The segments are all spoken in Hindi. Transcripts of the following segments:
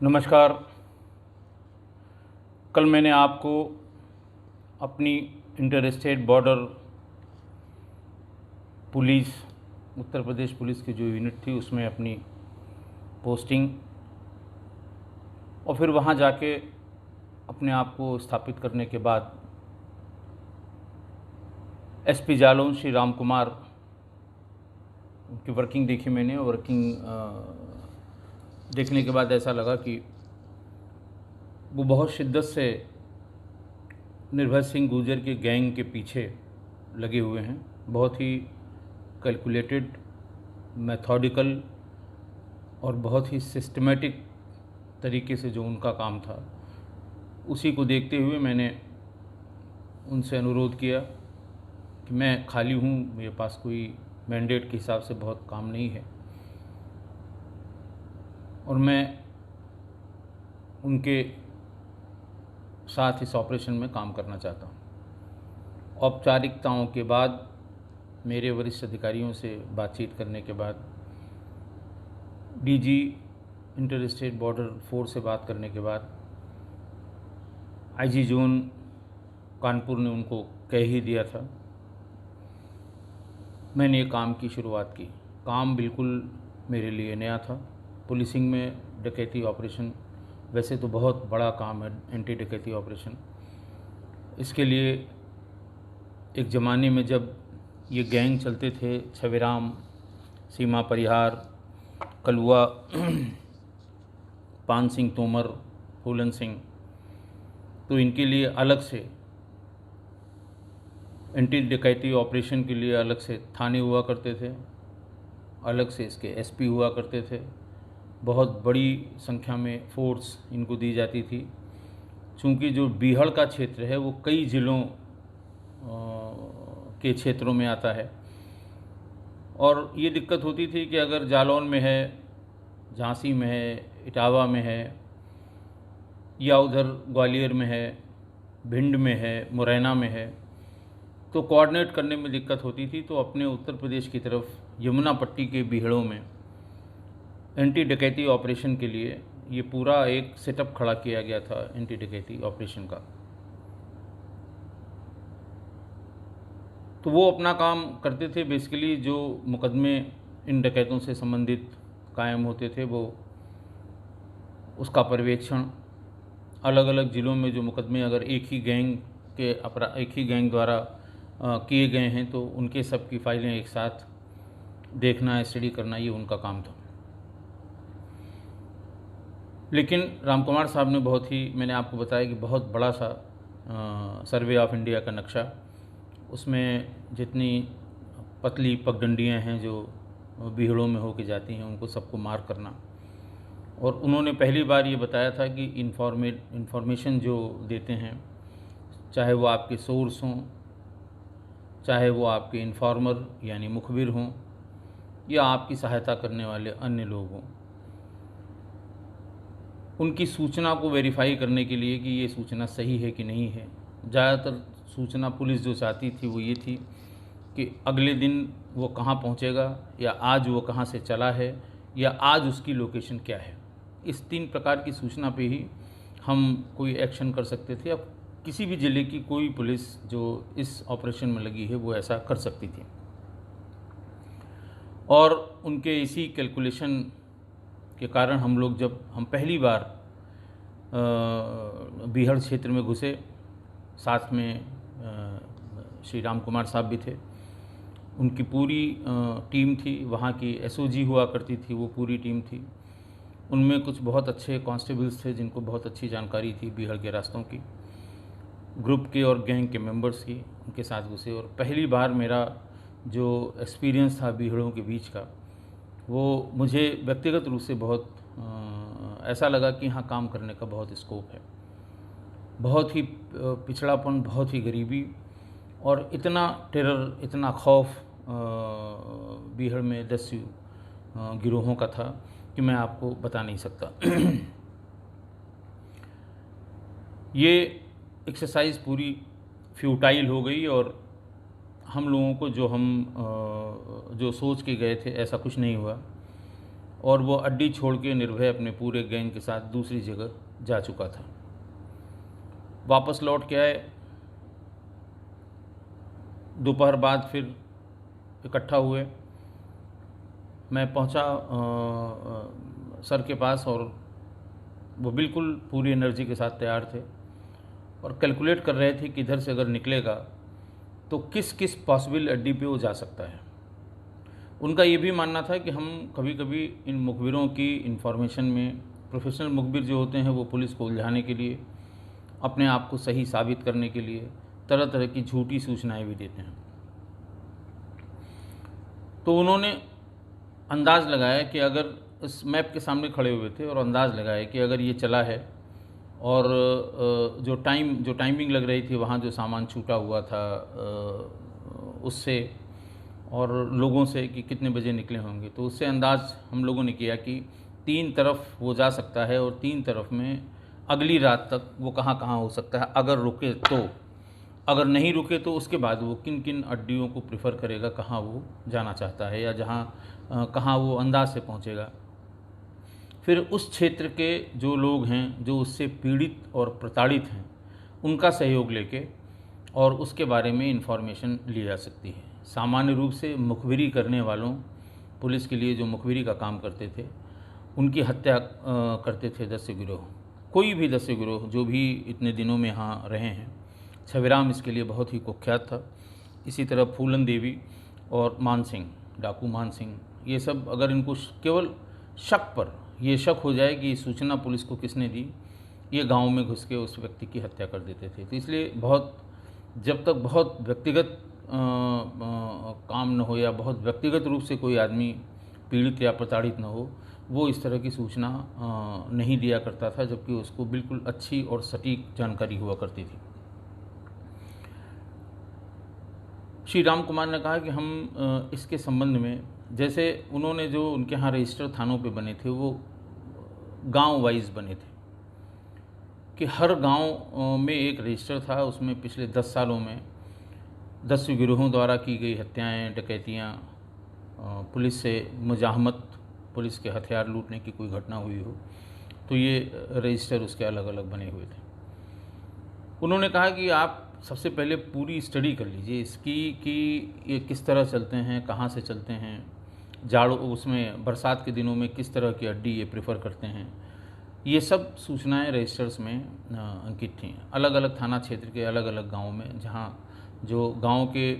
नमस्कार। कल मैंने आपको अपनी inter state border police, Uttar Pradesh police की जो यूनिट थी उसमें अपनी पोस्टिंग और फिर वहाँ जाके अपने आप को स्थापित करने के बाद एसपी जालौन श्री राम कुमार की वर्किंग देखी मैंने। वर्किंग देखने के बाद ऐसा लगा कि वो बहुत शिद्दत से निर्भय सिंह गुर्जर के गैंग के पीछे लगे हुए हैं। बहुत ही कैलकुलेटेड, मेथोडिकल और बहुत ही सिस्टमेटिक तरीके से जो उनका काम था, उसी को देखते हुए मैंने उनसे अनुरोध किया कि मैं खाली हूँ, मेरे पास कोई मैंडेट के हिसाब से बहुत काम नहीं है और मैं उनके साथ इस ऑपरेशन में काम करना चाहता हूँ। औपचारिकताओं के बाद, मेरे वरिष्ठ अधिकारियों से बातचीत करने के बाद, DG inter state border force से बात करने के बाद, आईजी जोन कानपुर ने उनको कह ही दिया था, मैंने ये काम की शुरुआत की। काम बिल्कुल मेरे लिए नया था। पुलिसिंग में डकैती ऑपरेशन वैसे तो बहुत बड़ा काम है, एंटी डकैती ऑपरेशन। इसके लिए एक ज़माने में जब ये गैंग चलते थे, छवेराम, सीमा परिहार, कलुआ, पान सिंह तोमर, फूलन सिंह, तो इनके लिए अलग से एंटी डकैती ऑपरेशन के लिए अलग से थाने हुआ करते थे, अलग से इसके एसपी हुआ करते थे। बहुत बड़ी संख्या में फोर्स इनको दी जाती थी। चूँकि जो बीहड़ का क्षेत्र है वो कई ज़िलों के क्षेत्रों में आता है और ये दिक्कत होती थी कि अगर जालौन में है, झांसी में है, इटावा में है या उधर ग्वालियर में है, भिंड में है, मुरैना में है, तो कोऑर्डिनेट करने में दिक्कत होती थी। तो अपने उत्तर प्रदेश की तरफ यमुना पट्टी के बीहड़ों में एंटी डकैती ऑपरेशन के लिए ये पूरा एक सेटअप खड़ा किया गया था एंटी डकैती ऑपरेशन का। तो वो अपना काम करते थे। बेसिकली जो मुकदमे इन डकैतों से संबंधित कायम होते थे, वो उसका पर्यवेक्षण, अलग अलग ज़िलों में जो मुकदमे अगर एक ही गैंग द्वारा किए गए हैं तो उनके सब की फाइलें एक साथ देखना, स्टडी करना, ये उनका काम था। लेकिन रामकुमार साहब ने बहुत ही, मैंने आपको बताया कि बहुत बड़ा सा सर्वे ऑफ इंडिया का नक्शा, उसमें जितनी पतली पगडंडियाँ हैं जो बीहड़ों में होके जाती हैं, उनको सबको मार करना। और उन्होंने पहली बार ये बताया था कि इन्फॉर्मेशन जो देते हैं, चाहे वो आपके सोर्स हों, चाहे वो आपके इन्फॉर्मर यानी मुखबिर हों, या आपकी सहायता करने वाले अन्य लोग हों, उनकी सूचना को वेरीफाई करने के लिए कि ये सूचना सही है कि नहीं है। ज़्यादातर सूचना पुलिस जो चाहती थी वो ये थी कि अगले दिन वो कहाँ पहुँचेगा, या आज वो कहाँ से चला है, या आज उसकी लोकेशन क्या है। इस 3 प्रकार की सूचना पे ही हम कोई एक्शन कर सकते थे। अब किसी भी ज़िले की कोई पुलिस जो इस ऑपरेशन में लगी है वो ऐसा कर सकती थी। और उनके इसी कैलकुलेशन के कारण हम लोग, जब हम पहली बार बीहड़ क्षेत्र में घुसे, साथ में श्री राम कुमार साहब भी थे, उनकी पूरी टीम थी, वहाँ की एसओजी हुआ करती थी, वो पूरी टीम थी। उनमें कुछ बहुत अच्छे कांस्टेबल्स थे जिनको बहुत अच्छी जानकारी थी बीहड़ के रास्तों की, ग्रुप के और गैंग के मेंबर्स की, उनके साथ घुसे। और पहली बार मेरा जो एक्सपीरियंस था बीहड़ों के बीच का, वो मुझे व्यक्तिगत रूप से बहुत ऐसा लगा कि यहाँ काम करने का बहुत स्कोप है। बहुत ही पिछड़ापन, बहुत ही गरीबी और इतना टेरर, इतना खौफ बीहड़ में 10 गिरोहों का था कि मैं आपको बता नहीं सकता। ये एक्सरसाइज पूरी फ्यूटाइल हो गई और हम लोगों को जो सोच के गए थे ऐसा कुछ नहीं हुआ। और वो अड्डी छोड़ के निर्भय अपने पूरे गैंग के साथ दूसरी जगह जा चुका था। वापस लौट के आए, दोपहर बाद फिर इकट्ठा हुए। मैं पहुंचा सर के पास और वो बिल्कुल पूरी एनर्जी के साथ तैयार थे और कैलकुलेट कर रहे थे कि इधर से अगर निकलेगा तो किस किस पॉसिबल अड्डी पे वो जा सकता है। उनका ये भी मानना था कि हम कभी कभी इन मुखबिरों की इन्फॉर्मेशन में, प्रोफेशनल मुखबिर जो होते हैं वो पुलिस को उलझाने के लिए, अपने आप को सही साबित करने के लिए तरह तरह की झूठी सूचनाएं भी देते हैं। तो उन्होंने अंदाज़ लगाया कि अगर इस मैप के सामने खड़े हुए थे और अंदाज़ लगाया कि अगर ये चला है और जो टाइमिंग लग रही थी वहाँ जो सामान छूटा हुआ था उससे और लोगों से कि कितने बजे निकले होंगे, तो उससे अंदाज़ हम लोगों ने किया कि 3 तरफ वो जा सकता है और 3 तरफ में अगली रात तक वो कहाँ कहाँ हो सकता है अगर रुके तो। अगर नहीं रुके तो उसके बाद वो किन किन अड्डियों को प्रेफर करेगा, कहाँ वो जाना चाहता है या कहाँ वो अंदाज से पहुँचेगा। फिर उस क्षेत्र के जो लोग हैं जो उससे पीड़ित और प्रताड़ित हैं उनका सहयोग लेके और उसके बारे में इन्फॉर्मेशन ली जा सकती है। सामान्य रूप से मुखबिरी करने वालों, पुलिस के लिए जो मुखबिरी का काम करते थे, उनकी हत्या करते थे दस्यु गिरोह। कोई भी दस्यु गिरोह जो भी इतने दिनों में यहाँ रहे हैं, छविराम इसके लिए बहुत ही कुख्यात था। इसी तरह फूलन देवी और मान सिंह, डाकू मान सिंह, ये सब अगर इनको केवल शक पर ये शक हो जाए कि सूचना पुलिस को किसने दी, ये गांव में घुस के उस व्यक्ति की हत्या कर देते थे। तो इसलिए जब तक बहुत व्यक्तिगत काम न हो या बहुत व्यक्तिगत रूप से कोई आदमी पीड़ित या प्रताड़ित न हो, वो इस तरह की सूचना नहीं दिया करता था, जबकि उसको बिल्कुल अच्छी और सटीक जानकारी हुआ करती थी। श्री राम कुमार ने कहा कि हम इसके संबंध में, जैसे उन्होंने जो उनके यहाँ रजिस्टर थानों पे बने थे वो गांव वाइज बने थे कि हर गांव में एक रजिस्टर था। उसमें पिछले 10 सालों में दस्यु गिरोहों द्वारा की गई हत्याएं, डकैतियां, पुलिस से मुजाहमत, पुलिस के हथियार लूटने की कोई घटना हुई हो तो ये रजिस्टर उसके अलग अलग बने हुए थे। उन्होंने कहा कि आप सबसे पहले पूरी स्टडी कर लीजिए इसकी कि ये किस तरह चलते हैं, कहाँ से चलते हैं, उसमें बरसात के दिनों में किस तरह की अड्डी ये प्रेफर करते हैं। ये सब सूचनाएं रजिस्टर्स में अंकित थीं, अलग अलग थाना क्षेत्र के अलग अलग गाँव में, जहाँ जो गांव के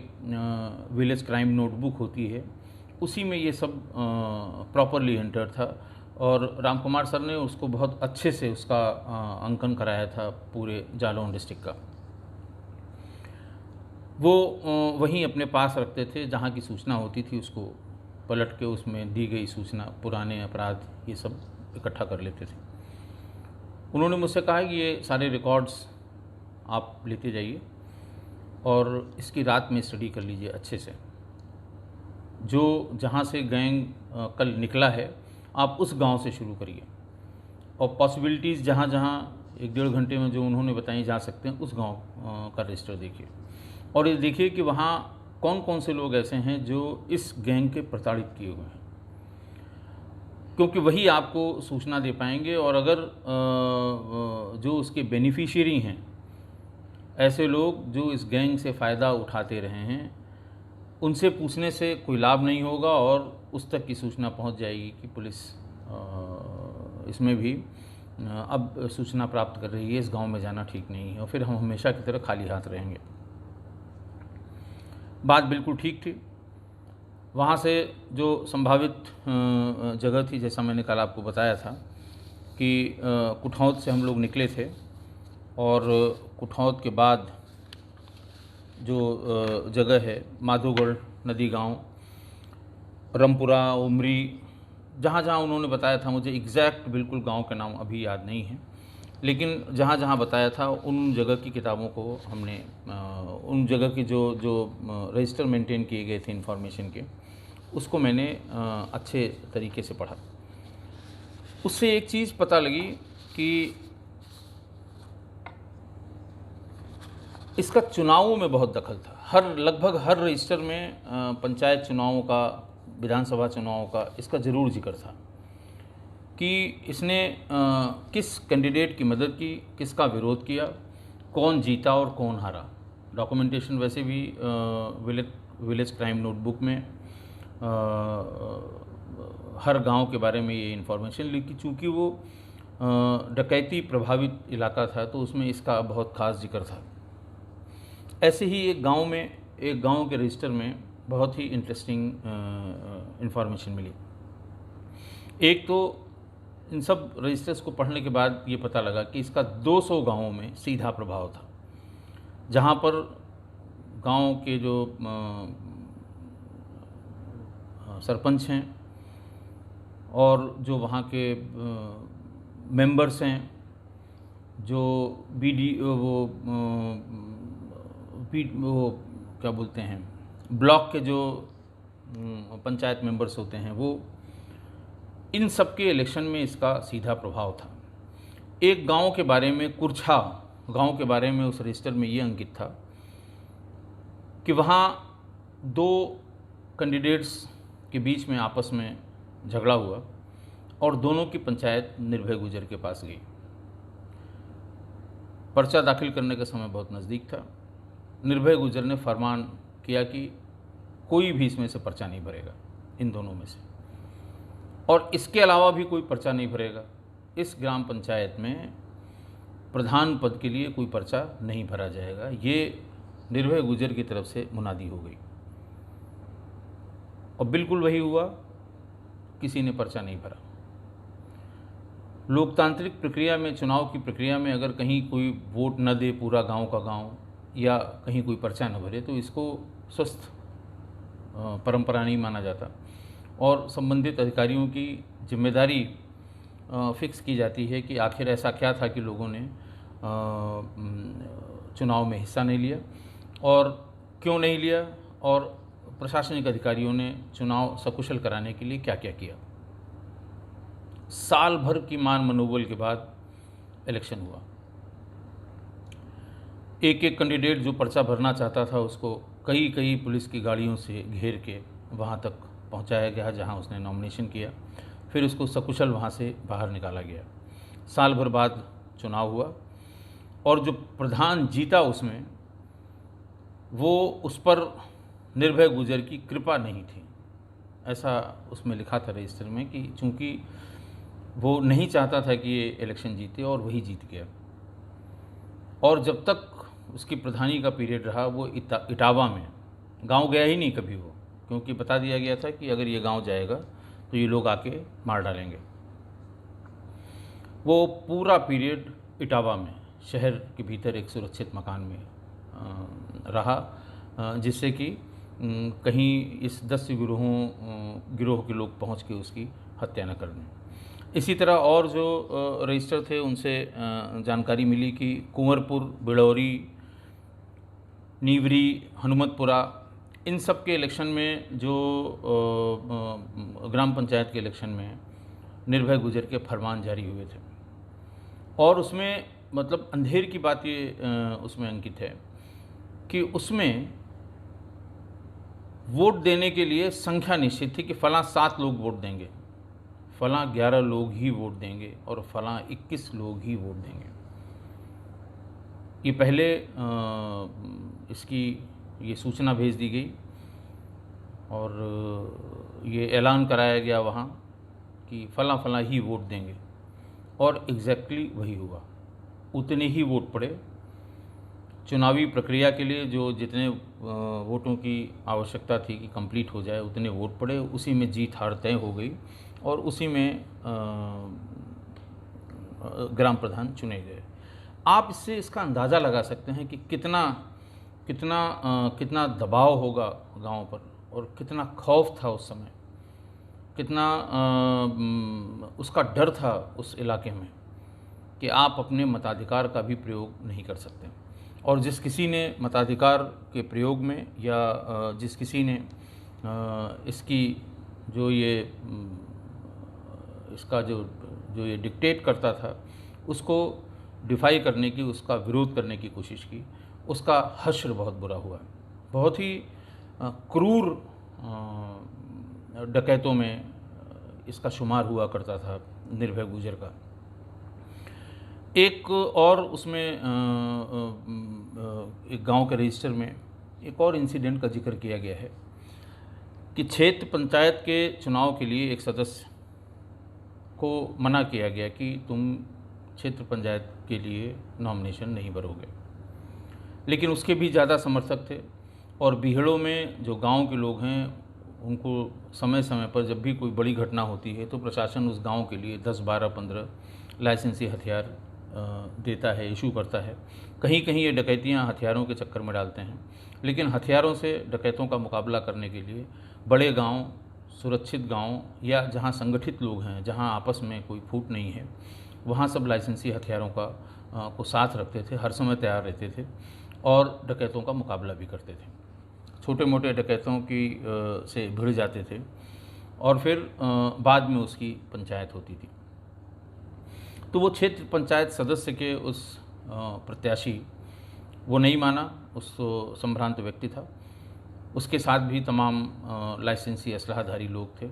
विलेज क्राइम नोटबुक होती है उसी में ये सब प्रॉपरली एंटर था। और राम कुमार सर ने उसको बहुत अच्छे से उसका अंकन कराया था पूरे जालौन डिस्ट्रिक्ट का। वो वहीं अपने पास रखते थे, जहाँ की सूचना होती थी उसको पलट के उसमें दी गई सूचना, पुराने अपराध, ये सब इकट्ठा कर लेते थे। उन्होंने मुझसे कहा कि ये सारे रिकॉर्ड्स आप लेते जाइए और इसकी रात में स्टडी कर लीजिए अच्छे से। जो जहाँ से गैंग कल निकला है आप उस गांव से शुरू करिए और पॉसिबिलिटीज़ जहाँ जहाँ 1-1.5 घंटे में जो उन्होंने बताई जा सकते हैं उस गांव का रजिस्टर देखिए और ये देखिए कि वहाँ कौन कौन से लोग ऐसे हैं जो इस गैंग के प्रताड़ित किए हुए हैं, क्योंकि वही आपको सूचना दे पाएंगे। और अगर जो उसके बेनिफिशियरी हैं, ऐसे लोग जो इस गैंग से फ़ायदा उठाते रहे हैं, उनसे पूछने से कोई लाभ नहीं होगा और उस तक की सूचना पहुंच जाएगी कि पुलिस इसमें भी अब सूचना प्राप्त कर रही है, इस गांव में जाना ठीक नहीं है, और फिर हम हमेशा की तरह खाली हाथ रहेंगे। बात बिल्कुल ठीक थी। वहाँ से जो संभावित जगह थी, जैसा मैंने कल आपको बताया था कि कुठौत से हम लोग निकले थे और कुठौत के बाद जो जगह है माधोगढ़ नदी गांव, रमपुरा, उमरी, जहाँ जहाँ उन्होंने बताया था, मुझे एग्जैक्ट बिल्कुल गांव का नाम अभी याद नहीं है, लेकिन जहाँ जहाँ बताया था उन जगह की किताबों को हमने उन जगह की जो रजिस्टर मेंटेन किए गए थे इन्फॉर्मेशन के, उसको मैंने अच्छे तरीके से पढ़ा। उससे एक चीज़ पता लगी कि इसका चुनावों में बहुत दखल था। लगभग हर रजिस्टर में पंचायत चुनावों का, विधानसभा चुनावों का इसका ज़रूर जिक्र था। कि इसने किस कैंडिडेट की मदद की, किसका विरोध किया, कौन जीता और कौन हारा। डॉक्यूमेंटेशन वैसे भी विलेज क्राइम नोटबुक में हर गांव के बारे में ये इन्फॉर्मेशन लिखी, चूँकि वो डकैती प्रभावित इलाका था तो उसमें इसका बहुत ख़ास जिक्र था। ऐसे ही एक गांव के रजिस्टर में बहुत ही इंटरेस्टिंग इन्फॉर्मेशन मिली। एक तो इन सब रजिस्टर्स को पढ़ने के बाद ये पता लगा कि इसका 200 गांवों में सीधा प्रभाव था, जहां पर गांव के जो सरपंच हैं और जो वहाँ के मेंबर्स हैं, जो वो क्या बोलते हैं, ब्लॉक के जो पंचायत मेंबर्स होते हैं, वो इन सब के इलेक्शन में इसका सीधा प्रभाव था। एक गांव के बारे में, कुरछा गांव के बारे में उस रजिस्टर में ये अंकित था कि वहाँ 2 कैंडिडेट्स के बीच में आपस में झगड़ा हुआ और दोनों की पंचायत निर्भय गुजर के पास गई। पर्चा दाखिल करने का समय बहुत नज़दीक था। निर्भय गुजर ने फरमान किया कि कोई भी इसमें से पर्चा नहीं भरेगा, इन दोनों में से, और इसके अलावा भी कोई पर्चा नहीं भरेगा। इस ग्राम पंचायत में प्रधान पद के लिए कोई पर्चा नहीं भरा जाएगा। ये निर्भय गुजर की तरफ से मुनादी हो गई और बिल्कुल वही हुआ, किसी ने पर्चा नहीं भरा। लोकतांत्रिक प्रक्रिया में, चुनाव की प्रक्रिया में, अगर कहीं कोई वोट न दे पूरा गांव का गांव, या कहीं कोई पर्चा न भरे, तो इसको स्वस्थ परंपरा नहीं माना जाता और संबंधित अधिकारियों की जिम्मेदारी फिक्स की जाती है कि आखिर ऐसा क्या था कि लोगों ने चुनाव में हिस्सा नहीं लिया और क्यों नहीं लिया, और प्रशासनिक अधिकारियों ने चुनाव सकुशल कराने के लिए क्या क्या किया। साल भर की मान मनोबल के बाद इलेक्शन हुआ। एक एक कैंडिडेट जो पर्चा भरना चाहता था उसको कई पुलिस की गाड़ियों से घेर के वहाँ तक पहुँचाया गया जहाँ उसने नॉमिनेशन किया, फिर उसको सकुशल वहाँ से बाहर निकाला गया। साल भर बाद चुनाव हुआ और जो प्रधान जीता उसमें, वो उस पर निर्भय गुजर की कृपा नहीं थी, ऐसा उसमें लिखा था रजिस्टर में, कि चूँकि वो नहीं चाहता था कि ये इलेक्शन जीते और वही जीत गया। और जब तक उसकी प्रधानी का पीरियड रहा वो इटावा में, गांव गया ही नहीं कभी वो, क्योंकि बता दिया गया था कि अगर ये गांव जाएगा तो ये लोग आके मार डालेंगे। वो पूरा पीरियड इटावा में, शहर के भीतर एक सुरक्षित मकान में रहा, जिससे कि कहीं इस 10 गिरोह के लोग पहुंच के उसकी हत्या न कर दें। इसी तरह और जो रजिस्टर थे उनसे जानकारी मिली कि कुंवरपुर, बिड़ौरी, नीवरी, हनुमतपुरा, इन सब के इलेक्शन में, जो ग्राम पंचायत के इलेक्शन में निर्भय गुजर के फरमान जारी हुए थे। और उसमें मतलब अंधेर की बात ये उसमें अंकित है कि उसमें वोट देने के लिए संख्या निश्चित थी कि फलां 7 लोग वोट देंगे, फलां 11 लोग ही वोट देंगे और फलां 21 लोग ही वोट देंगे। ये पहले इसकी ये सूचना भेज दी गई और ये ऐलान कराया गया वहाँ कि फलां फलां ही वोट देंगे, और एग्जैक्टली वही हुआ। उतने ही वोट पड़े। चुनावी प्रक्रिया के लिए जो जितने वोटों की आवश्यकता थी कि कंप्लीट हो जाए, उतने वोट पड़े, उसी में जीत हार तय हो गई और उसी में ग्राम प्रधान चुने गए। आप इससे इसका अंदाज़ा लगा सकते हैं कि कितना दबाव होगा गांव पर और कितना खौफ था उस समय, कितना उसका डर था उस इलाके में कि आप अपने मताधिकार का भी प्रयोग नहीं कर सकते। और जिस किसी ने मताधिकार के प्रयोग में या जिस किसी ने इसकी जो ये इसका जो ये डिक्टेट करता था उसको डिफाई करने की, उसका विरोध करने की कोशिश की, उसका हश्र बहुत बुरा हुआ। बहुत ही क्रूर डकैतों में इसका शुमार हुआ करता था निर्भय गुर्जर का। एक और उसमें एक गांव के रजिस्टर में एक और इंसिडेंट का जिक्र किया गया है कि क्षेत्र पंचायत के चुनाव के लिए एक सदस्य को मना किया गया कि तुम क्षेत्र पंचायत के लिए नॉमिनेशन नहीं भरोगे, लेकिन उसके भी ज़्यादा समर्थक थे और बीहड़ों में जो गांव के लोग हैं उनको समय समय पर जब भी कोई बड़ी घटना होती है तो प्रशासन उस गांव के लिए 10, 12, 15 लाइसेंसी हथियार देता है, इशू करता है। कहीं कहीं ये डकैतियाँ हथियारों के चक्कर में डालते हैं, लेकिन हथियारों से डकैतों का मुकाबला करने के लिए बड़े गांव, सुरक्षित गांव या जहां संगठित लोग हैं, जहां आपस में कोई फूट नहीं है, वहां सब लाइसेंसी हथियारों का को साथ रखते थे, हर समय तैयार रहते थे और डकैतों का मुकाबला भी करते थे। छोटे मोटे डकैतों की से भिड़ जाते थे और फिर बाद में उसकी पंचायत होती थी। तो वो क्षेत्र पंचायत सदस्य के उस प्रत्याशी वो नहीं माना, उस संभ्रांत व्यक्ति था, उसके साथ भी तमाम लाइसेंसी असलहाधारी लोग थे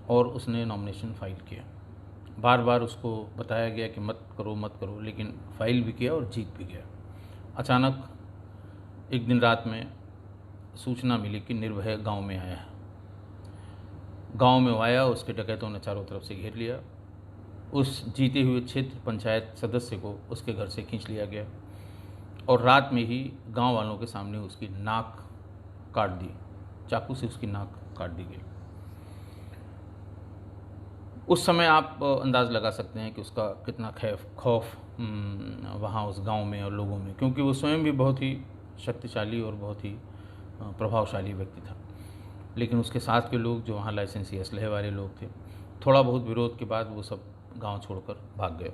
और उसने नॉमिनेशन फाइल किया। बार बार उसको बताया गया कि मत करो, लेकिन फाइल भी किया और जीत भी गया। अचानक एक दिन रात में सूचना मिली कि निर्भय गांव में आया है। गांव में आया, उसके डकैतों ने चारों तरफ से घेर लिया। उस जीते हुए क्षेत्र पंचायत सदस्य को उसके घर से खींच लिया गया और रात में ही गांव वालों के सामने उसकी नाक काट दी, चाकू से उसकी नाक काट दी गई। उस समय आप अंदाज़ लगा सकते हैं कि उसका कितना खौफ वहाँ उस गांव में और लोगों में, क्योंकि वो स्वयं भी बहुत ही शक्तिशाली और बहुत ही प्रभावशाली व्यक्ति था। लेकिन उसके साथ के लोग जो वहाँ लाइसेंसी असलहे वाले लोग थे, थोड़ा बहुत विरोध के बाद वो सब गांव छोड़कर भाग गए।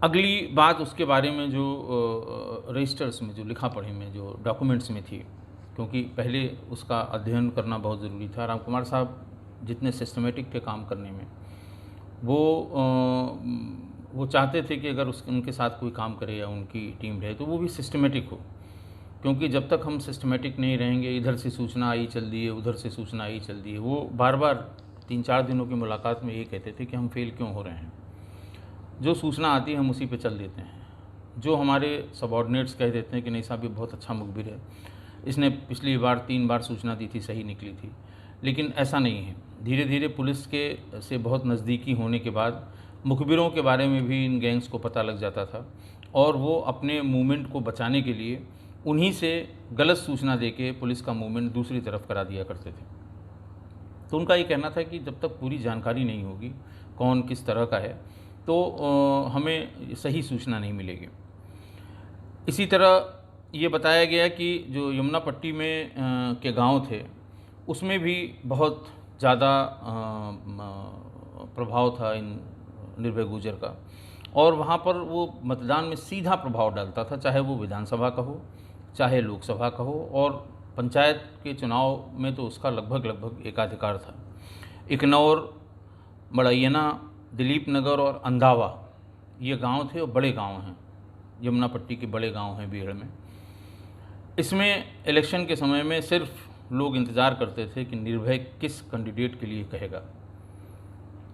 अगली बात उसके बारे में जो रजिस्टर्स में, जो लिखा पढ़ी में, जो डॉक्यूमेंट्स में थी, क्योंकि पहले उसका अध्ययन करना बहुत ज़रूरी था। राम कुमार साहब जितने सिस्टमेटिक थे काम करने में, वो चाहते थे कि अगर उनके साथ कोई काम करे या उनकी टीम रहे तो वो भी सिस्टमेटिक हो, क्योंकि जब तक हम सिस्टमेटिक नहीं रहेंगे, इधर से सूचना आई चल दी है, उधर से सूचना आई चल दी है। वो बार बार 3-4 दिनों की मुलाकात में ये कहते थे कि हम फेल क्यों हो रहे हैं, जो सूचना आती है हम उसी पे चल देते हैं। जो हमारे सबऑर्डिनेट्स कह देते हैं कि नहीं साहब ये बहुत अच्छा मुखबिर है, इसने पिछली बार 3 बार सूचना दी थी, सही निकली थी, लेकिन ऐसा नहीं है। धीरे धीरे पुलिस के से बहुत नज़दीकी होने के बाद मुखबिरों के बारे में भी इन गैंग्स को पता लग जाता था और वो अपने मूवमेंट को बचाने के लिए उन्हीं से गलत सूचना देके पुलिस का मूवमेंट दूसरी तरफ करा दिया करते थे। तो उनका ये कहना था कि जब तक पूरी जानकारी नहीं होगी कौन किस तरह का है तो हमें सही सूचना नहीं मिलेगी। इसी तरह ये बताया गया कि जो यमुना पट्टी में के गांव थे उसमें भी बहुत ज़्यादा प्रभाव था इन निर्भय गुर्जर का, और वहाँ पर वो मतदान में सीधा प्रभाव डालता था, चाहे वो विधानसभा का हो चाहे लोकसभा का हो, और पंचायत के चुनाव में तो उसका लगभग एकाधिकार था। इकनौर, मड़ैयना, दिलीप नगर और अंधावा ये गांव थे और बड़े गांव हैं, यमुना पट्टी के बड़े गांव हैं बीहड़ में। इसमें इलेक्शन के समय में सिर्फ लोग इंतज़ार करते थे कि निर्भय किस कैंडिडेट के लिए कहेगा,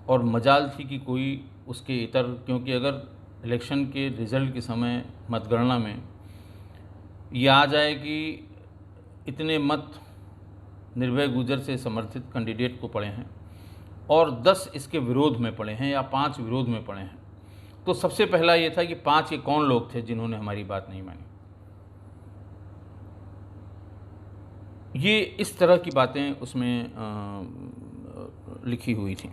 और मजाल थी कि कोई उसके इतर, क्योंकि अगर इलेक्शन के रिज़ल्ट के समय मतगणना में ये आ जाए कि इतने मत निर्भय गुर्जर से समर्थित कैंडिडेट को पड़े हैं और 10 इसके विरोध में पड़े हैं या 5 विरोध में पड़े हैं, तो सबसे पहला ये था कि 5 ये कौन लोग थे जिन्होंने हमारी बात नहीं मानी। ये इस तरह की बातें उसमें लिखी हुई थी।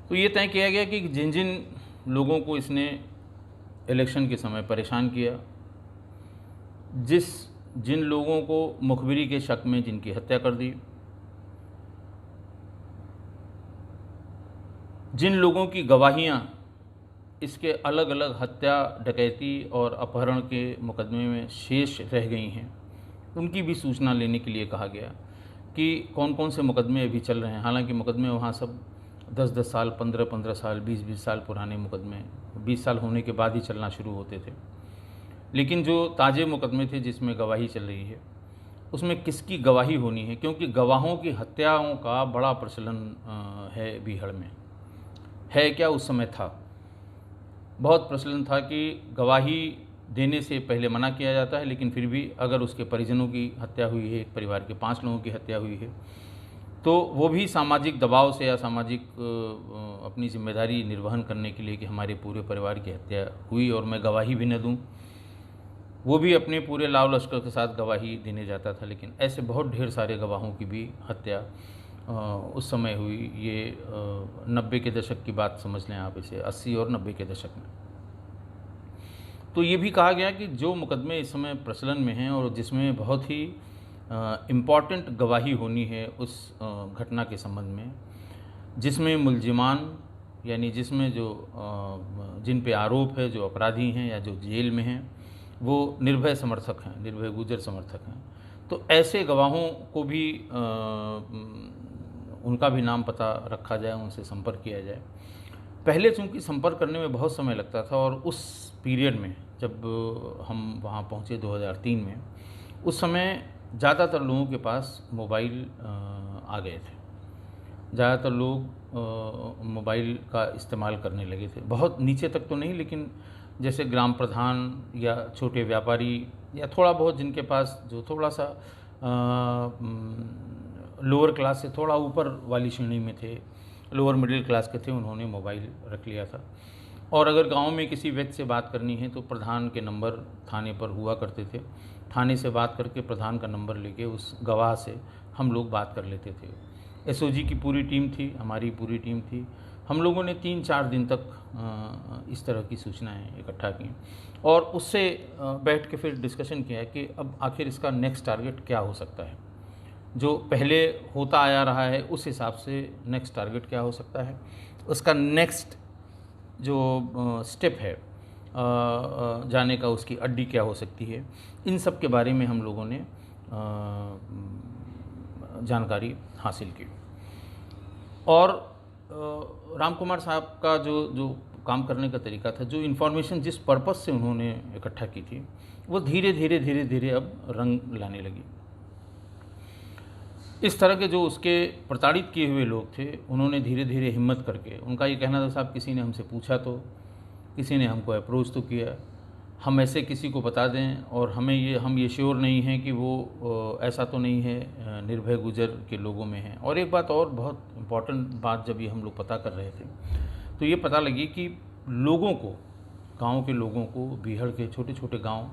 तो ये तय किया गया कि जिन जिन लोगों को इसने इलेक्शन के समय परेशान किया, जिन लोगों को मुखबिरी के शक में जिनकी हत्या कर दी, जिन लोगों की गवाहियाँ इसके अलग अलग हत्या, डकैती और अपहरण के मुकदमे में शेष रह गई हैं, उनकी भी सूचना लेने के लिए कहा गया कि कौन कौन से मुकदमे अभी चल रहे हैं। हालांकि मुकदमे वहाँ सब 10-10 साल, 15-15 साल, 20-20 साल पुराने मुकदमे 20 साल होने के बाद ही चलना शुरू होते थे, लेकिन जो ताज़े मुकदमे थे जिसमें गवाही चल रही है उसमें किसकी गवाही होनी है, क्योंकि गवाहों की हत्याओं का बड़ा प्रचलन है बीहड़ में। है क्या, उस समय था, बहुत प्रचलन था कि गवाही देने से पहले मना किया जाता है, लेकिन फिर भी अगर उसके परिजनों की हत्या हुई है, एक परिवार के 5 लोगों की हत्या हुई है, तो वो भी सामाजिक दबाव से या सामाजिक अपनी जिम्मेदारी निर्वहन करने के लिए कि हमारे पूरे परिवार की हत्या हुई और मैं गवाही भी न दूं, वो भी अपने पूरे लाव लश्कर के साथ गवाही देने जाता था। लेकिन ऐसे बहुत ढेर सारे गवाहों की भी हत्या उस समय हुई। ये 90 के दशक की बात समझ लें आप इसे, 80 और 90 के दशक में। तो ये भी कहा गया कि जो मुकदमे इस समय प्रचलन में हैं और जिसमें बहुत ही इम्पॉर्टेंट गवाही होनी है उस घटना के संबंध में, जिसमें मुलजिमान यानी जिसमें जो जिन पे आरोप है, जो अपराधी हैं या जो जेल में हैं, वो निर्भय समर्थक हैं, निर्भय गुर्जर समर्थक हैं। तो ऐसे गवाहों को भी उनका भी नाम पता रखा जाए, उनसे संपर्क किया जाए। पहले चूँकि संपर्क करने में बहुत समय लगता था और उस पीरियड में जब हम वहाँ पहुँचे 2003 में, उस समय ज़्यादातर लोगों के पास मोबाइल आ गए थे। ज़्यादातर लोग मोबाइल का इस्तेमाल करने लगे थे। बहुत नीचे तक तो नहीं, लेकिन जैसे ग्राम प्रधान या छोटे व्यापारी या थोड़ा बहुत जिनके पास जो थोड़ा सा लोअर क्लास से थोड़ा ऊपर वाली श्रेणी में थे, लोअर मिडिल क्लास के थे, उन्होंने मोबाइल रख लिया था। और अगर गांव में किसी व्यक्ति से बात करनी है तो प्रधान के नंबर थाने पर हुआ करते थे। थाने से बात करके प्रधान का नंबर लेके उस गवाह से हम लोग बात कर लेते थे। एसओजी की पूरी टीम थी, हमारी पूरी टीम थी। हम लोगों ने 3-4 दिन तक इस तरह की सूचनाएं इकट्ठा की और उससे बैठ के फिर डिस्कशन किया कि अब आखिर इसका नेक्स्ट टारगेट क्या हो सकता है। जो पहले होता आया रहा है उस हिसाब से नेक्स्ट टारगेट क्या हो सकता है, उसका नेक्स्ट जो स्टेप है जाने का, उसकी अड्डी क्या हो सकती है, इन सब के बारे में हम लोगों ने जानकारी हासिल की। और राम कुमार साहब का जो काम करने का तरीका था, जो इन्फॉर्मेशन जिस पर्पस से उन्होंने इकट्ठा की थी, वो धीरे धीरे अब रंग लाने लगी। इस तरह के जो उसके प्रताड़ित किए हुए लोग थे, उन्होंने धीरे धीरे हिम्मत करके, उनका ये कहना था, साहब किसी ने हमसे पूछा तो, किसी ने हमको अप्रोच तो किया, हम ऐसे किसी को बता दें और हम ये श्योर नहीं हैं कि वो ऐसा तो नहीं है निर्भय गुर्जर के लोगों में है। और एक बात और बहुत इम्पॉर्टेंट बात जब ये हम लोग पता कर रहे थे तो ये पता लगी कि लोगों को, गाँव के लोगों को, बीहड़ के छोटे छोटे गाँव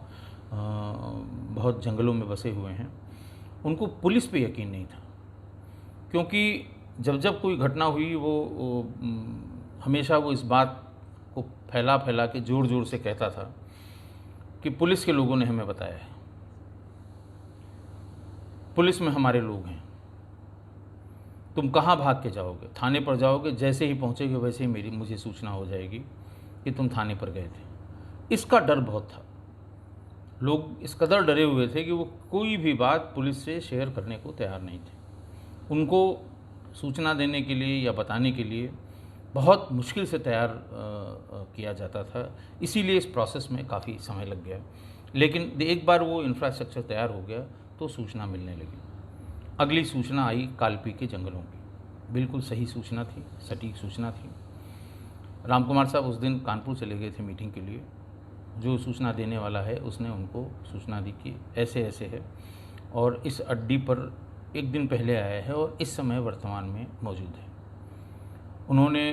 बहुत जंगलों में बसे हुए हैं, उनको पुलिस पे यकीन नहीं था। क्योंकि जब कोई घटना हुई वो हमेशा वो इस बात को फैला के ज़ोर से कहता था कि पुलिस के लोगों ने हमें बताया है, पुलिस में हमारे लोग हैं, तुम कहाँ भाग के जाओगे, थाने पर जाओगे, जैसे ही पहुँचेगे वैसे ही मुझे सूचना हो जाएगी कि तुम थाने पर गए थे। इसका डर बहुत था। लोग इस कदर डरे हुए थे कि वो कोई भी बात पुलिस से शेयर करने को तैयार नहीं थे। उनको सूचना देने के लिए या बताने के लिए बहुत मुश्किल से तैयार किया जाता था। इसीलिए इस प्रोसेस में काफ़ी समय लग गया। लेकिन एक बार वो इंफ्रास्ट्रक्चर तैयार हो गया तो सूचना मिलने लगी। अगली सूचना आई कालपी के जंगलों की। बिल्कुल सही सूचना थी, सटीक सूचना थी। राम कुमार साहब उस दिन कानपुर चले गए थे मीटिंग के लिए। जो सूचना देने वाला है उसने उनको सूचना दी कि ऐसे ऐसे है और इस अड्डी पर एक दिन पहले आया है और इस समय वर्तमान में मौजूद है। उन्होंने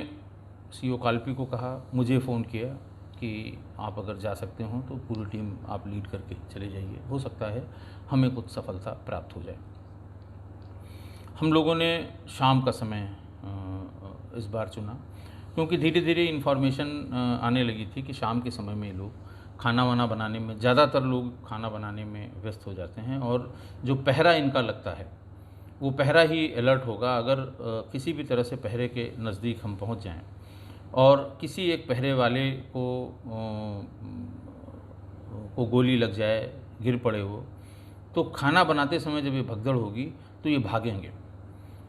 सीओ कालपी को कहा, मुझे फ़ोन किया कि आप अगर जा सकते हो तो पूरी टीम आप लीड करके चले जाइए, हो सकता है हमें कुछ सफलता प्राप्त हो जाए। हम लोगों ने शाम का समय इस बार चुना क्योंकि धीरे धीरे इन्फॉर्मेशन आने लगी थी कि शाम के समय में लोग खाना वाना बनाने में, ज़्यादातर लोग खाना बनाने में व्यस्त हो जाते हैं और जो पहरा इनका लगता है वो पहरा ही अलर्ट होगा। अगर किसी भी तरह से पहरे के नज़दीक हम पहुंच जाएं और किसी एक पहरे वाले को गोली लग जाए, गिर पड़े हो, तो खाना बनाते समय जब ये भगदड़ होगी तो ये भागेंगे।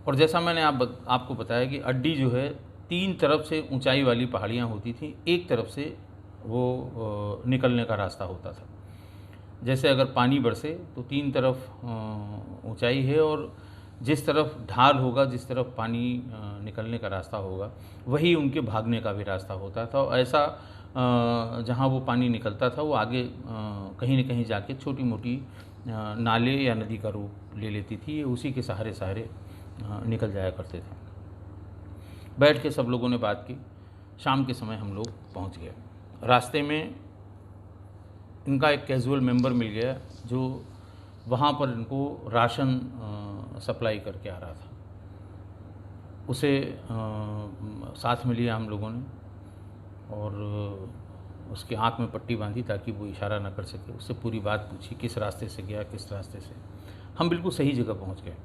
और जैसा मैंने आपको बताया कि अड्डी जो है 3 तरफ से ऊंचाई वाली पहाड़ियाँ होती थी, एक तरफ से वो निकलने का रास्ता होता था। जैसे अगर पानी बरसे तो 3 तरफ ऊंचाई है, और जिस तरफ ढाल होगा, जिस तरफ पानी निकलने का रास्ता होगा, वही उनके भागने का भी रास्ता होता था। और ऐसा जहाँ वो पानी निकलता था वो आगे कहीं न कहीं जाके छोटी मोटी नाले या नदी का रूप ले लेती थी। ये उसी के सहारे सहारे निकल जाया करते थे। बैठ के सब लोगों ने बात की। शाम के समय हम लोग पहुँच गए। रास्ते में इनका एक कैजुअल मेंबर मिल गया जो वहाँ पर इनको राशन सप्लाई करके आ रहा था। उसे साथ में लिया हम लोगों ने और उसके आँख में पट्टी बांधी ताकि वो इशारा ना कर सके। उससे पूरी बात पूछी, किस रास्ते से गया, किस रास्ते से। हम बिल्कुल सही जगह पहुँच गए।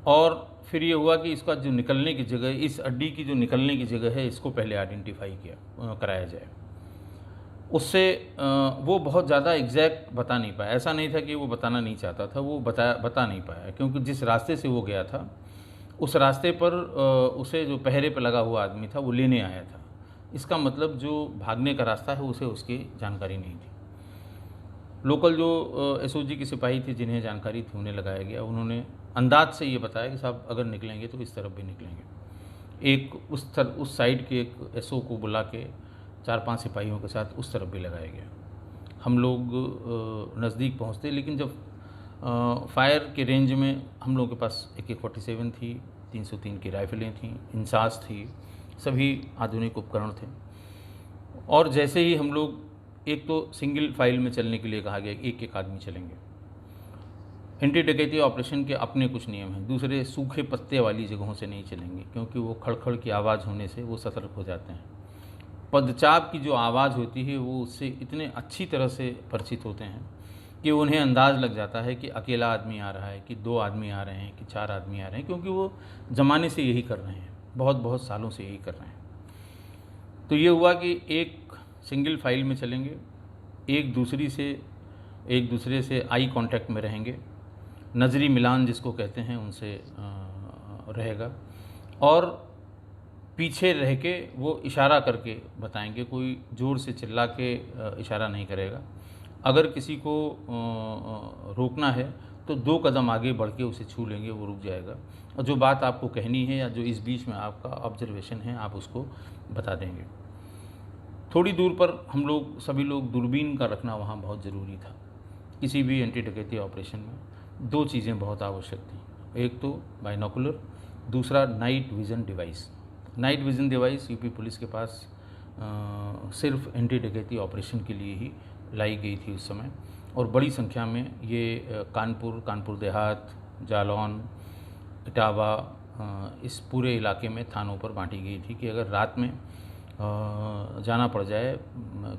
और फिर ये हुआ कि इसका जो निकलने की जगह, इस अड्डी की जो निकलने की जगह है, इसको पहले आइडेंटिफाई कराया जाए। उससे वो बहुत ज़्यादा एग्जैक्ट बता नहीं पाया। ऐसा नहीं था कि वो बताना नहीं चाहता था, वो बता नहीं पाया, क्योंकि जिस रास्ते से वो गया था उस रास्ते पर उसे जो पहरे पर लगा हुआ आदमी था वो लेने आया था। इसका मतलब जो भागने का रास्ता है उसे उसकी जानकारी नहीं थी। लोकल जो एसओजी के सिपाही थे जिन्हें जानकारी थी उन्हें लगाया गया। उन्होंने अंदाज से ये बताया कि साहब अगर निकलेंगे तो इस तरफ भी निकलेंगे। एक उस साइड के एक एसओ को बुला के 4-5 सिपाहियों के साथ उस तरफ भी लगाया गया। हम लोग नज़दीक पहुंचते, लेकिन जब फायर के रेंज में हम लोगों के पास AK-47 थी, 303 की राइफलें थीं, इंसास थी, सभी आधुनिक उपकरण थे। और जैसे ही हम लोग, एक तो सिंगल फाइल में चलने के लिए कहा गया, एक एक आदमी चलेंगे। एंटी डकैती ऑपरेशन के अपने कुछ नियम हैं। दूसरे, सूखे पत्ते वाली जगहों से नहीं चलेंगे, क्योंकि वो खड़खड़ की आवाज़ होने से वो सतर्क हो जाते हैं। पदचाप की जो आवाज़ होती है वो उससे इतने अच्छी तरह से परिचित होते हैं कि उन्हें अंदाज़ लग जाता है कि अकेला आदमी आ रहा है, कि 2 आदमी आ रहे हैं, कि 4 आदमी आ रहे हैं, क्योंकि वो ज़माने से यही कर रहे हैं, बहुत सालों से यही कर रहे हैं। तो ये हुआ कि एक सिंगल फाइल में चलेंगे, एक दूसरे से आई कांटेक्ट में रहेंगे, नज़री मिलान जिसको कहते हैं उनसे रहेगा, और पीछे रह के वो इशारा करके बताएंगे। कोई ज़ोर से चिल्ला के इशारा नहीं करेगा। अगर किसी को रोकना है तो 2 कदम आगे बढ़ के उसे छू लेंगे, वो रुक जाएगा। और जो बात आपको कहनी है या जो इस बीच में आपका ऑब्जर्वेशन है आप उसको बता देंगे। थोड़ी दूर पर हम लोग सभी लोग दूरबीन का रखना वहाँ बहुत ज़रूरी था। किसी भी एंटी डकैती ऑपरेशन में 2 चीज़ें बहुत आवश्यक थी। एक तो बाइनोकुलर, दूसरा night vision device. Night vision device UP police के पास सिर्फ एंटी डकैती ऑपरेशन के लिए ही लाई गई थी उस समय, और बड़ी संख्या में ये कानपुर देहात, जालौन, इटावा, इस पूरे इलाके में थानों पर बांटी गई थी कि अगर रात में जाना पड़ जाए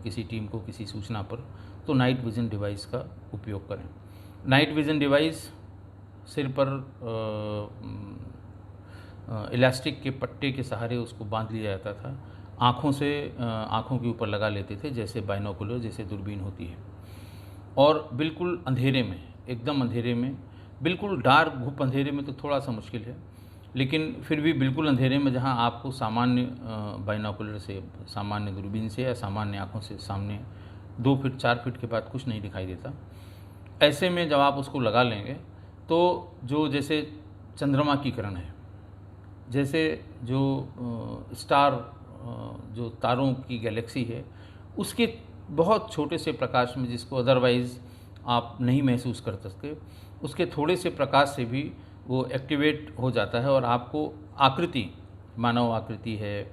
किसी टीम को किसी सूचना पर तो नाइट विज़न डिवाइस का उपयोग करें। नाइट विज़न डिवाइस सिर पर इलास्टिक के पट्टे के सहारे उसको बांध लिया जाता था। आँखों के ऊपर लगा लेते थे, जैसे बाइनोकुलर, जैसे दूरबीन होती है। और बिल्कुल अंधेरे में, एकदम अंधेरे में, बिल्कुल डार्क घुप अंधेरे में तो थोड़ा सा मुश्किल है, लेकिन फिर भी बिल्कुल अंधेरे में जहाँ आपको सामान्य बाइनोकुलर से, सामान्य दूरबीन से या सामान्य आँखों से सामने 2 फीट 4 फीट के बाद कुछ नहीं दिखाई देता, ऐसे में जब आप उसको लगा लेंगे तो जो जैसे चंद्रमा की किरण है, जैसे जो स्टार, जो तारों की गैलेक्सी है, उसके बहुत छोटे से प्रकाश में, जिसको अदरवाइज़ आप नहीं महसूस कर सकते, उसके थोड़े से प्रकाश से भी वो एक्टिवेट हो जाता है और आपको आकृति, मानव आकृति है,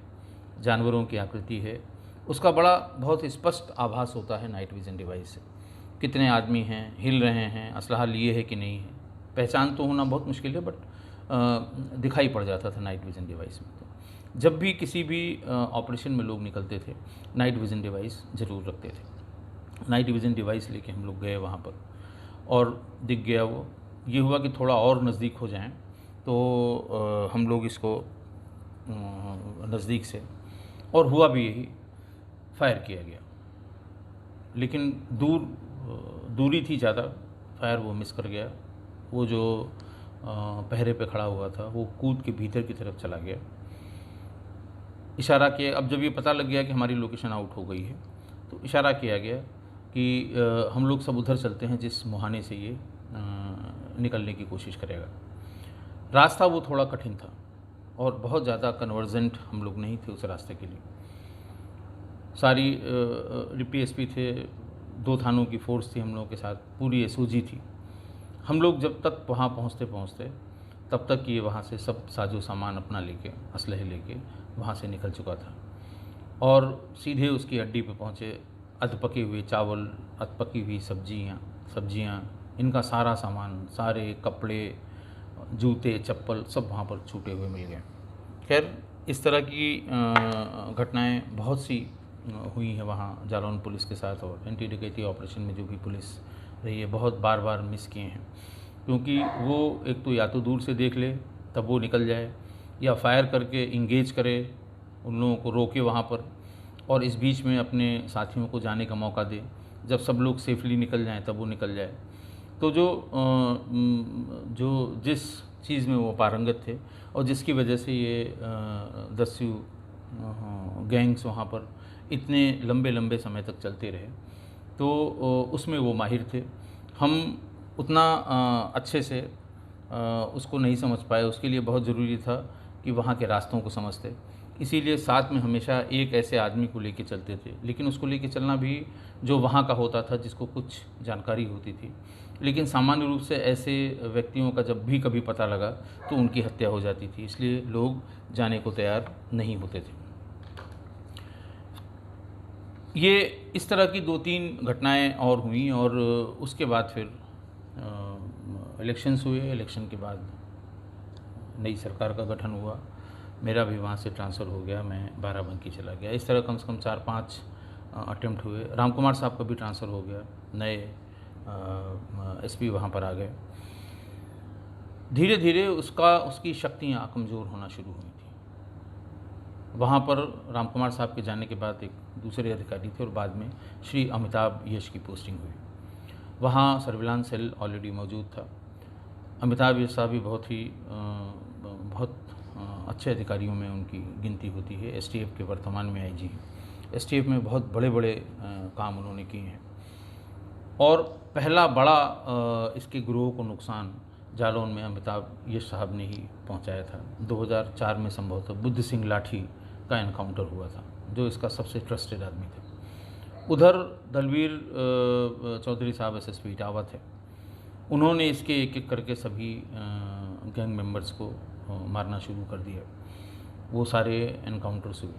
जानवरों की आकृति है, उसका बहुत स्पष्ट आभास होता है नाइट विज़न डिवाइस से। कितने आदमी हैं, हिल रहे हैं, असलहा लिए है कि नहीं है, पहचान तो होना बहुत मुश्किल है, बट दिखाई पड़ जाता था नाइट विज़न डिवाइस में। तो जब भी किसी भी ऑपरेशन में लोग निकलते थे, नाइट विज़न डिवाइस ज़रूर रखते थे। नाइट विज़न डिवाइस लेके हम लोग गए वहाँ पर और दिख गया वो। ये हुआ कि थोड़ा और नज़दीक हो जाएं तो हम लोग इसको नज़दीक से, और हुआ भी यही, फायर किया गया, लेकिन दूरी थी ज़्यादा, फायर वो मिस कर गया। वो जो पहरे पे खड़ा हुआ था वो कूद के भीतर की तरफ चला गया। इशारा किया, अब जब ये पता लग गया कि हमारी लोकेशन आउट हो गई है तो इशारा किया गया कि हम लोग सब उधर चलते हैं जिस मुहाने से ये निकलने की कोशिश करेगा। रास्ता वो थोड़ा कठिन था और बहुत ज़्यादा कन्वर्जेंट हम लोग नहीं थे उस रास्ते के लिए। सारी पीएसपी थे, 2 थानों की फ़ोर्स थी हम लोगों के साथ, पूरी एसओजी थी। हम लोग जब तक वहाँ पहुँचते तब तक ये वहाँ से सब साजो सामान अपना लेके, असलहे लेके वहाँ से निकल चुका था और सीधे उसकी अड्डी पे पहुँचे। अधपके हुए चावल, अधपकी हुई सब्जियाँ, इनका सारा सामान, सारे कपड़े, जूते, चप्पल सब वहाँ पर छूटे हुए मिल गए। खैर, इस तरह की घटनाएं बहुत सी हुई हैं वहाँ जालौन पुलिस के साथ, और एंटी डकैती ऑपरेशन में जो भी पुलिस रही है बहुत बार बार मिस किए हैं, क्योंकि वो एक तो या तो दूर से देख ले तब वो निकल जाए, या फायर करके इंगेज करे, उन लोगों को रोके वहाँ पर, और इस बीच में अपने साथियों को जाने का मौका दे। जब सब लोग सेफली निकल जाएं तब वो निकल जाए। तो जो जिस चीज़ में वो पारंगत थे और जिसकी वजह से ये दस्यु गैंग्स वहाँ पर इतने लंबे लंबे समय तक चलते रहे, तो उसमें वो माहिर थे। हम उतना अच्छे से उसको नहीं समझ पाए। उसके लिए बहुत ज़रूरी था कि वहाँ के रास्तों को समझते, इसीलिए साथ में हमेशा एक ऐसे आदमी को लेके चलते थे, लेकिन उसको लेके चलना भी जो वहाँ का होता था, जिसको कुछ जानकारी होती थी। लेकिन सामान्य रूप से ऐसे व्यक्तियों का जब भी कभी पता लगा तो उनकी हत्या हो जाती थी, इसलिए लोग जाने को तैयार नहीं होते थे। ये इस तरह की 2-3 घटनाएं और हुई, और उसके बाद फिर इलेक्शंस हुए। इलेक्शन के बाद नई सरकार का गठन हुआ, मेरा भी वहाँ से ट्रांसफ़र हो गया, मैं बाराबंकी चला गया। इस तरह कम से कम 4-5 अटेम्प्ट हुए। राम कुमार साहब का भी ट्रांसफ़र हो गया, नए एसपी वहाँ पर आ गए। धीरे धीरे उसकी शक्तियाँ कमज़ोर होना शुरू हुई थी। वहाँ पर राम कुमार साहब के जाने के बाद एक दूसरे अधिकारी थे और बाद में श्री अमिताभ यश की पोस्टिंग हुई। वहाँ सर्विलांस सेल ऑलरेडी मौजूद था। अमिताभ यश साहब भी बहुत अच्छे अधिकारियों में उनकी गिनती होती है। एसटीएफ के वर्तमान में आईजी हैं। एसटीएफ में बहुत बड़े बड़े काम उन्होंने किए हैं, और पहला बड़ा इसके गिरोह को नुकसान जालौन में अमिताभ यश साहब ने ही पहुंचाया था। 2004 में संभवतः बुद्ध सिंह लाठी का एनकाउंटर हुआ था, जो इसका सबसे ट्रस्टेड आदमी थे। उधर दलवीर चौधरी साहब एसएसपी इटावा थे, उन्होंने इसके एक एक करके सभी गैंग मेंबर्स को मारना शुरू कर दिया। वो सारे एनकाउंटर्स हुए।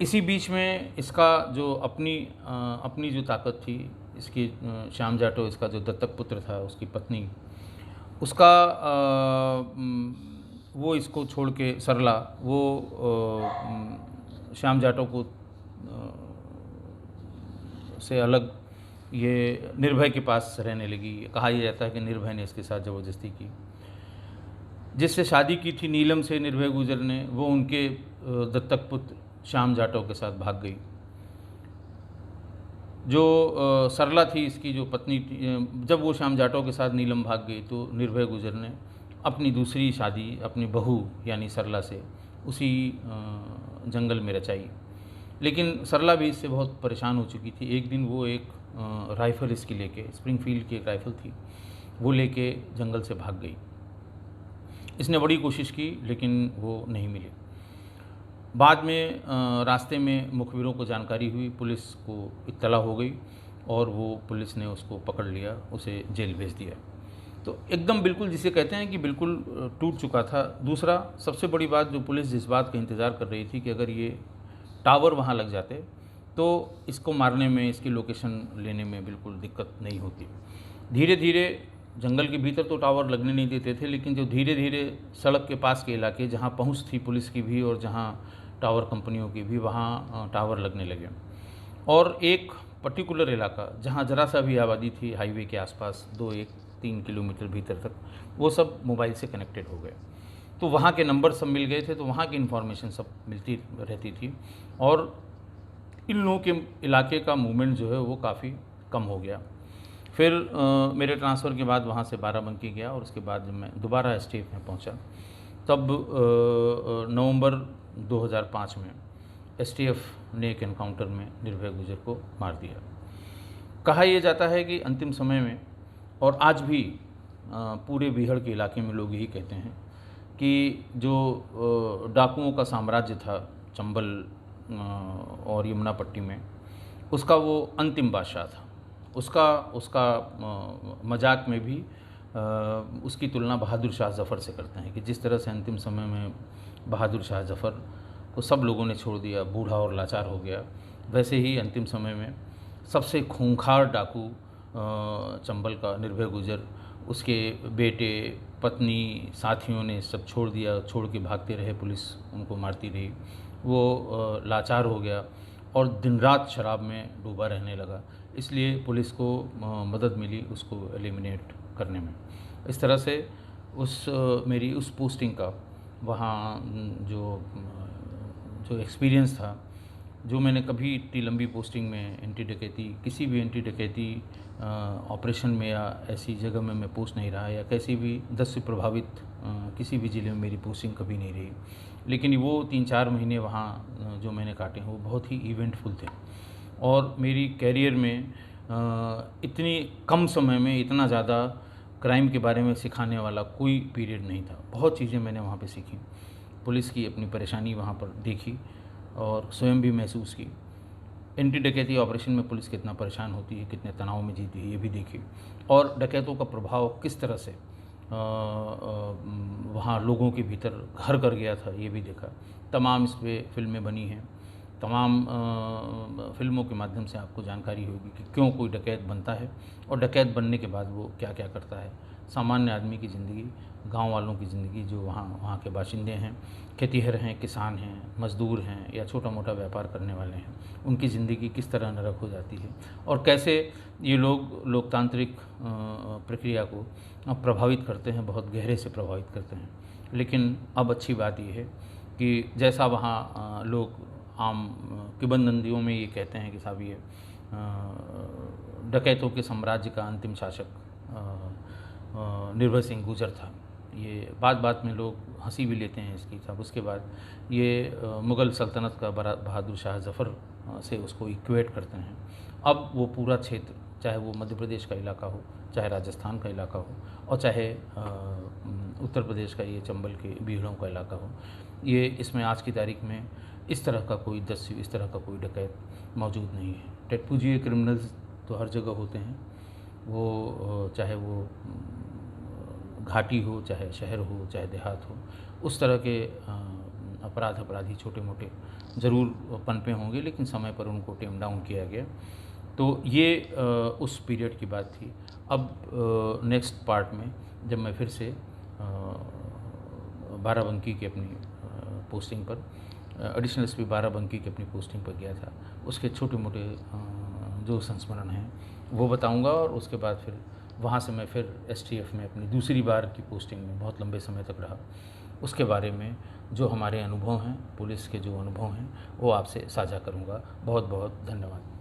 इसी बीच में इसका जो अपनी जो ताकत थी, इसकी श्याम जाटो, इसका जो दत्तक पुत्र था, उसकी पत्नी, उसका वो इसको छोड़ के सरला, वो श्याम जाटो को से अलग ये निर्भय के पास रहने लगी। कहा यह जाता है कि निर्भय ने इसके साथ ज़बरदस्ती की। जिससे शादी की थी नीलम से निर्भय गुजर ने, वो उनके दत्तक पुत्र श्याम जाटव के साथ भाग गई। जो सरला थी इसकी जो पत्नी थी, जब वो श्याम जाटव के साथ नीलम भाग गई तो निर्भय गुजर ने अपनी दूसरी शादी अपनी बहू यानी सरला से उसी जंगल में रचाई। लेकिन सरला भी इससे बहुत परेशान हो चुकी थी। एक दिन वो एक राइफ़ल इसकी लेके, स्प्रिंगफील्ड की एक राइफ़ल थी, वो लेके जंगल से भाग गई। इसने बड़ी कोशिश की लेकिन वो नहीं मिली। बाद में रास्ते में मुखबिरों को जानकारी हुई, पुलिस को इत्तला हो गई और वो पुलिस ने उसको पकड़ लिया, उसे जेल भेज दिया। तो एकदम बिल्कुल जिसे कहते हैं कि बिल्कुल टूट चुका था। दूसरा सबसे बड़ी बात, जो पुलिस जिस बात का इंतज़ार कर रही थी कि अगर ये टावर वहाँ लग जाते तो इसको मारने में, इसकी लोकेशन लेने में बिल्कुल दिक्कत नहीं होती। धीरे धीरे जंगल के भीतर तो टावर लगने नहीं देते थे, लेकिन जो धीरे धीरे सड़क के पास के इलाके जहाँ पहुँच थी पुलिस की भी और जहाँ टावर कंपनियों की भी, वहाँ टावर लगने लगे। और एक पर्टिकुलर इलाका जहाँ ज़रा सा भी आबादी थी हाईवे के आसपास 2-3 किलोमीटर भीतर तक, वो सब मोबाइल से कनेक्टेड हो गए। तो वहाँ के नंबर सब मिल गए थे, तो वहाँ की इन्फॉर्मेशन सब मिलती रहती थी और इन लोगों के इलाके का मूवमेंट जो है वो काफ़ी कम हो गया। फिर मेरे ट्रांसफ़र के बाद वहाँ से बाराबंकी गया और उसके बाद जब मैं दोबारा एसटीएफ में पहुँचा, तब नवंबर 2005 में एसटीएफ ने एक एनकाउंटर में निर्भय गुजर को मार दिया। कहा यह जाता है कि अंतिम समय में, और आज भी पूरे बीहड़ के इलाके में लोग यही कहते हैं कि जो डाकुओं का साम्राज्य था चंबल और यमुना पट्टी में, उसका वो अंतिम बादशाह था। उसका मजाक में भी उसकी तुलना बहादुर शाह ज़फ़र से करते हैं कि जिस तरह से अंतिम समय में बहादुर शाह ज़फ़र को सब लोगों ने छोड़ दिया, बूढ़ा और लाचार हो गया, वैसे ही अंतिम समय में सबसे खूंखार डाकू चंबल का निर्भय गुजर, उसके बेटे, पत्नी, साथियों ने सब छोड़ दिया, छोड़ के भागते रहे, पुलिस उनको मारती रही, वो लाचार हो गया और दिन रात शराब में डूबा रहने लगा। इसलिए पुलिस को मदद मिली उसको एलिमिनेट करने में। इस तरह से मेरी उस पोस्टिंग का वहाँ जो एक्सपीरियंस था, जो मैंने कभी इतनी लंबी पोस्टिंग में एंटी डकैती, किसी भी एंटी डकैती ऑपरेशन में या ऐसी जगह में मैं पोस्ट नहीं रहा, या कैसी भी 10 से प्रभावित किसी भी ज़िले में मेरी पोस्टिंग कभी नहीं रही। लेकिन वो 3-4 महीने वहाँ जो मैंने काटे हैं वो बहुत ही इवेंटफुल थे, और मेरी कैरियर में इतनी कम समय में इतना ज़्यादा क्राइम के बारे में सिखाने वाला कोई पीरियड नहीं था। बहुत चीज़ें मैंने वहाँ पे सीखी, पुलिस की अपनी परेशानी वहाँ पर देखी और स्वयं भी महसूस की। एंटी डकैती ऑपरेशन में पुलिस कितना परेशान होती है, कितने तनाव में जीती है, ये भी देखी, और डकैतों का प्रभाव किस तरह से वहाँ लोगों के भीतर घर कर गया था, ये भी देखा। तमाम इस पर फिल्में बनी हैं, तमाम फिल्मों के माध्यम से आपको जानकारी होगी कि क्यों कोई डकैत बनता है और डकैत बनने के बाद वो क्या क्या करता है। सामान्य आदमी की ज़िंदगी, गांव वालों की ज़िंदगी, जो वहाँ के बाशिंदे हैं, खेतीहर हैं, किसान हैं, मज़दूर हैं या छोटा मोटा व्यापार करने वाले हैं, उनकी ज़िंदगी किस तरह नरक हो जाती है, और कैसे ये लोग लोकतांत्रिक प्रक्रिया को प्रभावित करते हैं, बहुत गहरे से प्रभावित करते हैं। लेकिन अब अच्छी बात यह है कि जैसा वहाँ लोग आम किबंदंदियों में ये कहते हैं कि साहब ये डकैतों के साम्राज्य का अंतिम शासक निर्भय सिंह गुजर था, ये बात में लोग हंसी भी लेते हैं इसकी। साहब उसके बाद ये मुग़ल सल्तनत का बहादुर शाह ज़फ़र से उसको इक्वेट करते हैं। अब वो पूरा क्षेत्र, चाहे वो मध्य प्रदेश का इलाका हो, चाहे राजस्थान का इलाका हो, और चाहे उत्तर प्रदेश का ये चंबल के बीहड़ों का इलाका हो, ये इसमें आज की तारीख में इस तरह का कोई दस्यु, इस तरह का कोई डकैत मौजूद नहीं है। टेटपूजिए क्रिमिनल्स तो हर जगह होते हैं, वो चाहे वो घाटी हो, चाहे शहर हो, चाहे देहात हो, उस तरह के अपराधी छोटे मोटे ज़रूर पनपे होंगे, लेकिन समय पर उनको टेम डाउन किया गया। तो ये उस पीरियड की बात थी। अब नेक्स्ट पार्ट में जब मैं फिर से बाराबंकी की अपनी पोस्टिंग पर, एडिशनल एसपी बाराबंकी की अपनी पोस्टिंग पर गया था, उसके छोटे मोटे जो संस्मरण हैं वो बताऊंगा, और उसके बाद फिर वहाँ से मैं फिर एसटीएफ में अपनी दूसरी बार की पोस्टिंग में बहुत लंबे समय तक रहा। उसके बारे में जो हमारे अनुभव हैं, पुलिस के जो अनुभव हैं, वो आपसे साझा करूंगा। बहुत बहुत धन्यवाद।